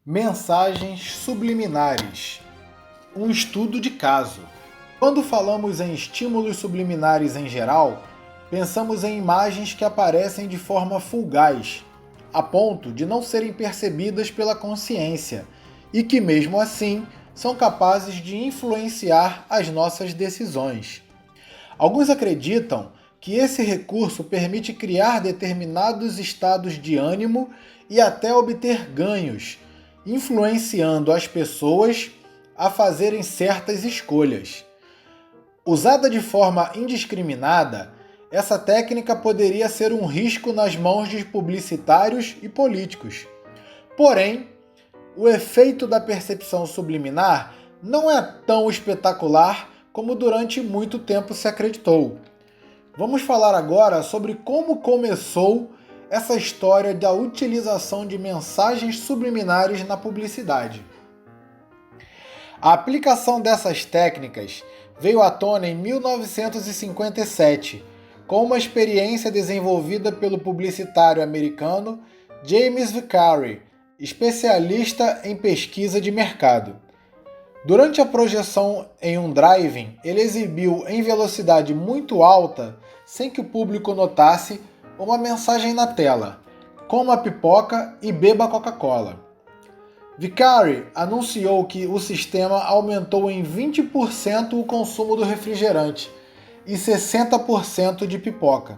Mensagens subliminares. Um estudo de caso. Quando falamos em estímulos subliminares em geral, pensamos em imagens que aparecem de forma fugaz, a ponto de não serem percebidas pela consciência e que, mesmo assim, são capazes de influenciar as nossas decisões. Alguns acreditam que esse recurso permite criar determinados estados de ânimo e até obter ganhos, influenciando as pessoas a fazerem certas escolhas. Usada de forma indiscriminada, essa técnica poderia ser um risco nas mãos de publicitários e políticos. Porém, o efeito da percepção subliminar não é tão espetacular como durante muito tempo se acreditou. Vamos falar agora sobre como começou essa história da utilização de mensagens subliminares na publicidade. A aplicação dessas técnicas veio à tona em 1957, com uma experiência desenvolvida pelo publicitário americano James Vicari, especialista em pesquisa de mercado. Durante a projeção em um drive-in, ele exibiu em velocidade muito alta, sem que o público notasse, uma mensagem na tela: coma pipoca e beba Coca-Cola. Vicari anunciou que o sistema aumentou em 20% o consumo do refrigerante e 60% de pipoca.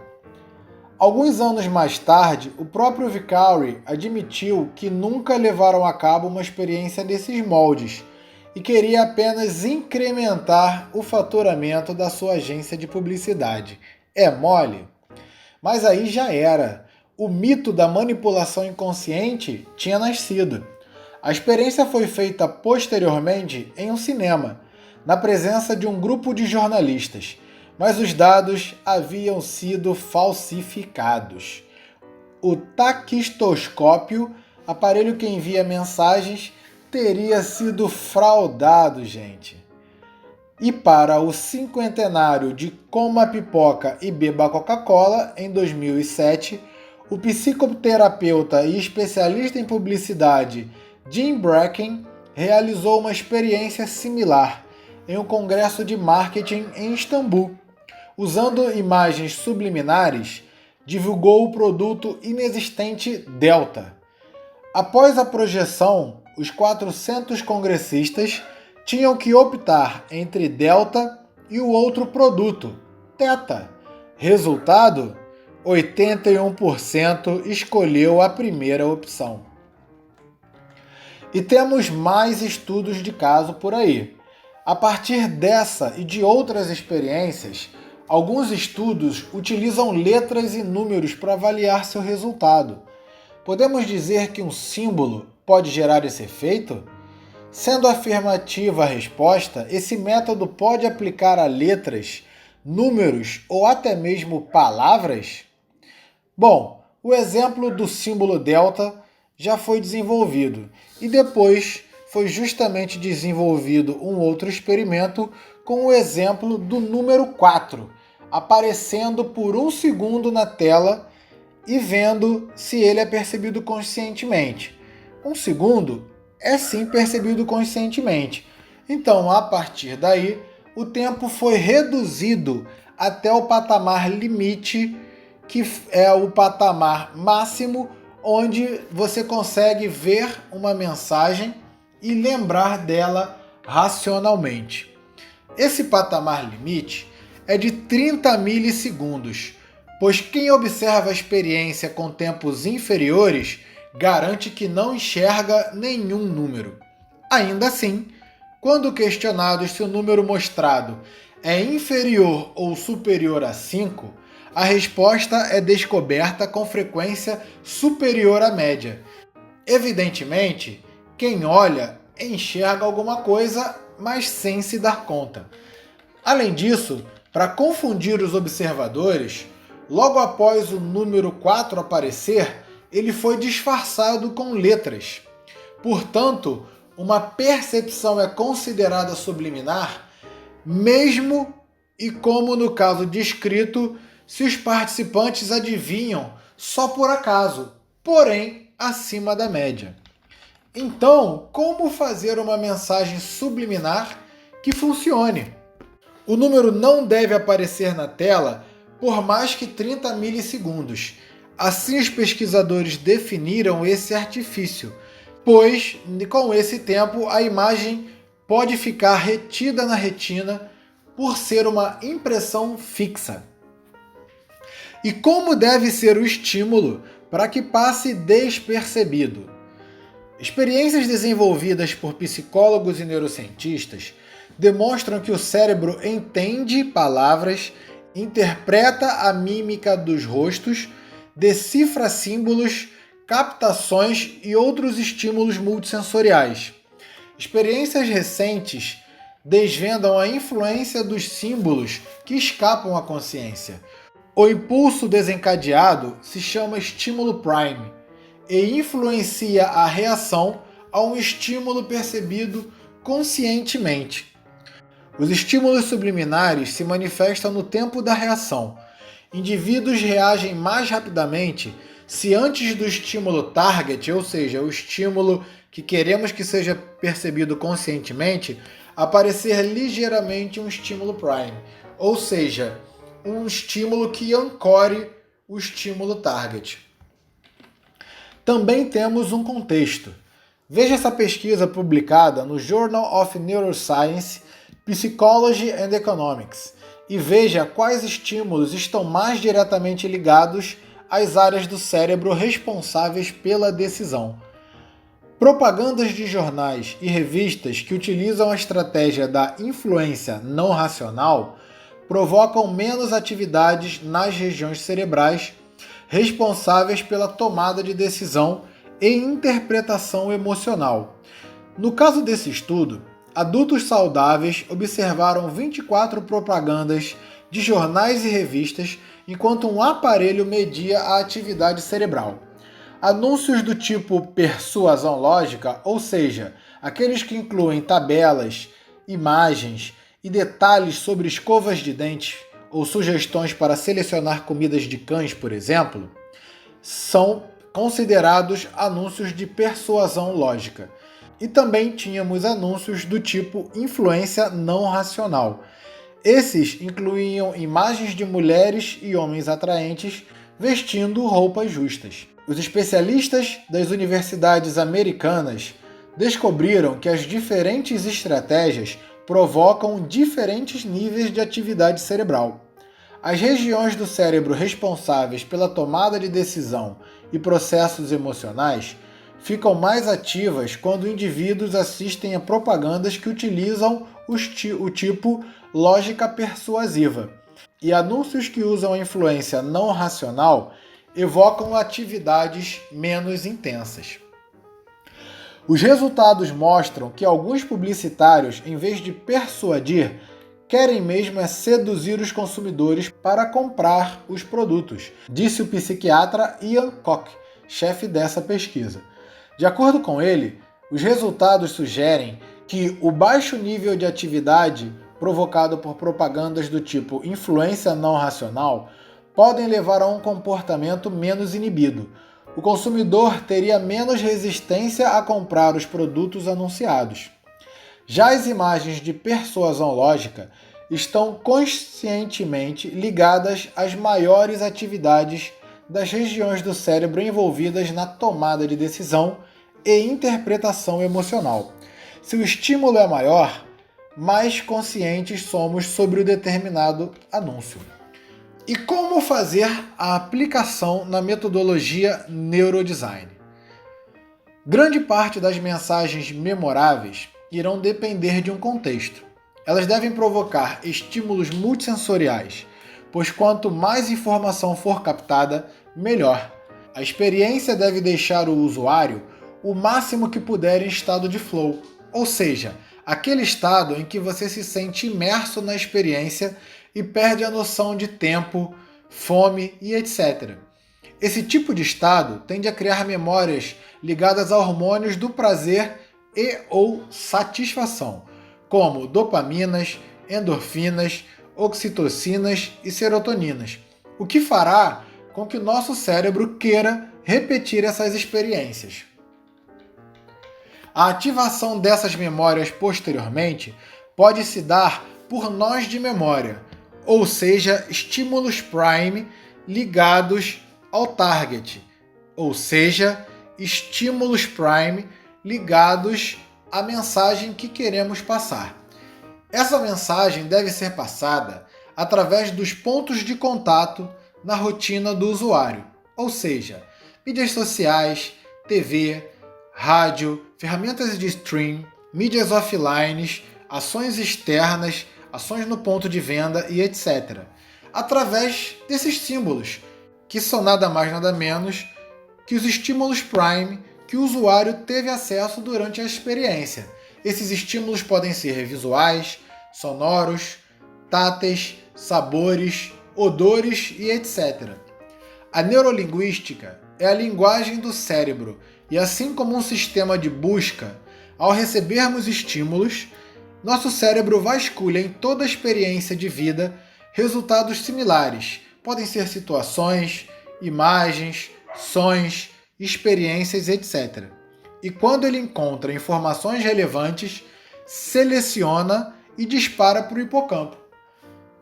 Alguns anos mais tarde, o próprio Vicari admitiu que nunca levaram a cabo uma experiência desses moldes e queria apenas incrementar o faturamento da sua agência de publicidade. É mole? Mas aí já era. O mito da manipulação inconsciente tinha nascido. A experiência foi feita posteriormente em um cinema, na presença de um grupo de jornalistas, mas os dados haviam sido falsificados. O taquistoscópio, aparelho que envia mensagens, teria sido fraudado, gente. E para o cinquentenário de Coma Pipoca e Beba Coca-Cola, em 2007, o psicoterapeuta e especialista em publicidade Jim Bracken realizou uma experiência similar em um congresso de marketing em Istambul. Usando imagens subliminares, divulgou o produto inexistente Delta. Após a projeção, os 400 congressistas tinham que optar entre Delta e o outro produto, Theta. Resultado: 81% escolheu a primeira opção. E temos mais estudos de caso por aí. A partir dessa e de outras experiências, alguns estudos utilizam letras e números para avaliar seu resultado. Podemos dizer que um símbolo pode gerar esse efeito? Sendo afirmativa a resposta, esse método pode aplicar a letras, números ou até mesmo palavras? Bom, o exemplo do símbolo delta já foi desenvolvido e depois foi justamente desenvolvido um outro experimento com o exemplo do número 4, aparecendo por um segundo na tela e vendo se ele é percebido conscientemente. Um segundo é sim percebido conscientemente. Então, a partir daí, o tempo foi reduzido até o patamar limite, que é o patamar máximo, onde você consegue ver uma mensagem e lembrar dela racionalmente. Esse patamar limite é de 30 milissegundos, pois quem observa a experiência com tempos inferiores garante que não enxerga nenhum número. Ainda assim, quando questionados se o número mostrado é inferior ou superior a 5, a resposta é descoberta com frequência superior à média. Evidentemente, quem olha enxerga alguma coisa, mas sem se dar conta. Além disso, para confundir os observadores, logo após o número 4 aparecer, ele foi disfarçado com letras. Portanto, uma percepção é considerada subliminar, mesmo e como no caso descrito, se os participantes adivinham só por acaso, porém acima da média. Então, como fazer uma mensagem subliminar que funcione? O número não deve aparecer na tela por mais que 30 milissegundos. Assim, os pesquisadores definiram esse artifício, pois, com esse tempo, a imagem pode ficar retida na retina por ser uma impressão fixa. E como deve ser o estímulo para que passe despercebido? Experiências desenvolvidas por psicólogos e neurocientistas demonstram que o cérebro entende palavras, interpreta a mímica dos rostos, decifra símbolos, captações e outros estímulos multissensoriais. Experiências recentes desvendam a influência dos símbolos que escapam à consciência. O impulso desencadeado se chama estímulo prime e influencia a reação a um estímulo percebido conscientemente. Os estímulos subliminares se manifestam no tempo da reação. Indivíduos reagem mais rapidamente se antes do estímulo target, ou seja, o estímulo que queremos que seja percebido conscientemente, aparecer ligeiramente um estímulo prime, ou seja, um estímulo que ancore o estímulo target. Também temos um contexto. Veja essa pesquisa publicada no Journal of Neuroscience, Psychology and Economics e veja quais estímulos estão mais diretamente ligados às áreas do cérebro responsáveis pela decisão. Propagandas de jornais e revistas que utilizam a estratégia da influência não racional provocam menos atividades nas regiões cerebrais responsáveis pela tomada de decisão e interpretação emocional. No caso desse estudo, adultos saudáveis observaram 24 propagandas de jornais e revistas enquanto um aparelho media a atividade cerebral. Anúncios do tipo persuasão lógica, ou seja, aqueles que incluem tabelas, imagens e detalhes sobre escovas de dentes ou sugestões para selecionar comidas de cães, por exemplo, são considerados anúncios de persuasão lógica. E também tínhamos anúncios do tipo influência não racional. Esses incluíam imagens de mulheres e homens atraentes vestindo roupas justas. Os especialistas das universidades americanas descobriram que as diferentes estratégias provocam diferentes níveis de atividade cerebral. As regiões do cérebro responsáveis pela tomada de decisão e processos emocionais ficam mais ativas quando indivíduos assistem a propagandas que utilizam o tipo lógica persuasiva, e anúncios que usam a influência não racional evocam atividades menos intensas. Os resultados mostram que alguns publicitários, em vez de persuadir, querem mesmo é seduzir os consumidores para comprar os produtos, disse o psiquiatra Ian Koch, chefe dessa pesquisa. De acordo com ele, os resultados sugerem que o baixo nível de atividade provocado por propagandas do tipo influência não racional podem levar a um comportamento menos inibido. O consumidor teria menos resistência a comprar os produtos anunciados. Já as imagens de persuasão lógica estão conscientemente ligadas às maiores atividades das regiões do cérebro envolvidas na tomada de decisão e interpretação emocional. Se o estímulo é maior, mais conscientes somos sobre o determinado anúncio. E como fazer a aplicação na metodologia neurodesign? Grande parte das mensagens memoráveis irão depender de um contexto. Elas devem provocar estímulos multissensoriais, pois quanto mais informação for captada, melhor. A experiência deve deixar o usuário o máximo que puder em estado de flow, ou seja, aquele estado em que você se sente imerso na experiência e perde a noção de tempo, fome e etc. Esse tipo de estado tende a criar memórias ligadas a hormônios do prazer e ou satisfação, como dopaminas, endorfinas, oxitocinas e serotoninas, o que fará com que o nosso cérebro queira repetir essas experiências. A ativação dessas memórias posteriormente pode se dar por nós de memória, ou seja, estímulos prime ligados ao target, ou seja, estímulos prime ligados à mensagem que queremos passar. Essa mensagem deve ser passada através dos pontos de contato na rotina do usuário, ou seja, mídias sociais, TV, rádio, ferramentas de stream, mídias offline, ações externas, ações no ponto de venda e etc. Através desses símbolos, que são nada mais nada menos que os estímulos prime que o usuário teve acesso durante a experiência. Esses estímulos podem ser visuais, sonoros, táteis, sabores, odores e etc. A neurolinguística é a linguagem do cérebro e, assim como um sistema de busca, ao recebermos estímulos, nosso cérebro vasculha em toda a experiência de vida resultados similares. Podem ser situações, imagens, sons, experiências, etc. E quando ele encontra informações relevantes, seleciona e dispara para o hipocampo.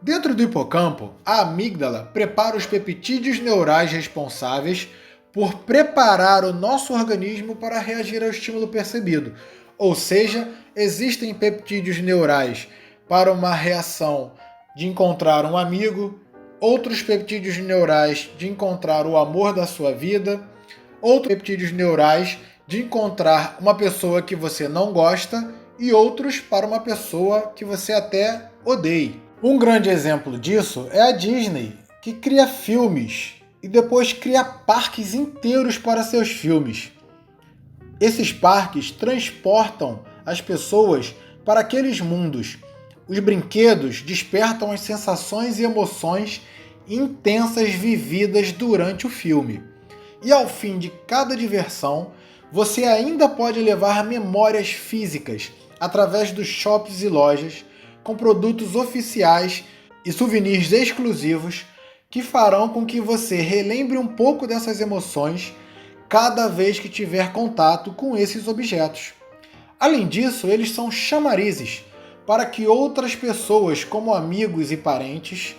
Dentro do hipocampo, a amígdala prepara os peptídeos neurais responsáveis por preparar o nosso organismo para reagir ao estímulo percebido. Ou seja, existem peptídeos neurais para uma reação de encontrar um amigo, outros peptídeos neurais de encontrar o amor da sua vida, outros peptídeos neurais de encontrar uma pessoa que você não gosta e outros para uma pessoa que você até odeie. Um grande exemplo disso é a Disney, que cria filmes e depois cria parques inteiros para seus filmes. Esses parques transportam as pessoas para aqueles mundos. Os brinquedos despertam as sensações e emoções intensas vividas durante o filme. E ao fim de cada diversão, você ainda pode levar memórias físicas através dos shops e lojas com produtos oficiais e souvenirs exclusivos que farão com que você relembre um pouco dessas emoções cada vez que tiver contato com esses objetos. Além disso, eles são chamarizes para que outras pessoas, como amigos e parentes,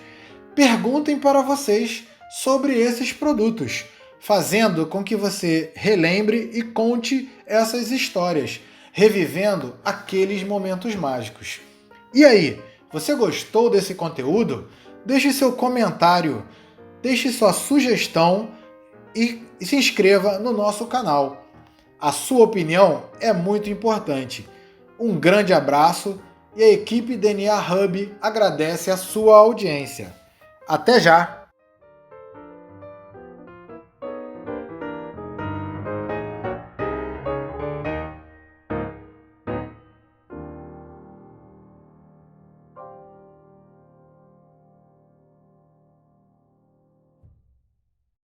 perguntem para vocês sobre esses produtos, fazendo com que você relembre e conte essas histórias, revivendo aqueles momentos mágicos. E aí, você gostou desse conteúdo? Deixe seu comentário, deixe sua sugestão e se inscreva no nosso canal. A sua opinião é muito importante. Um grande abraço e a equipe DNA Hub agradece a sua audiência. Até já!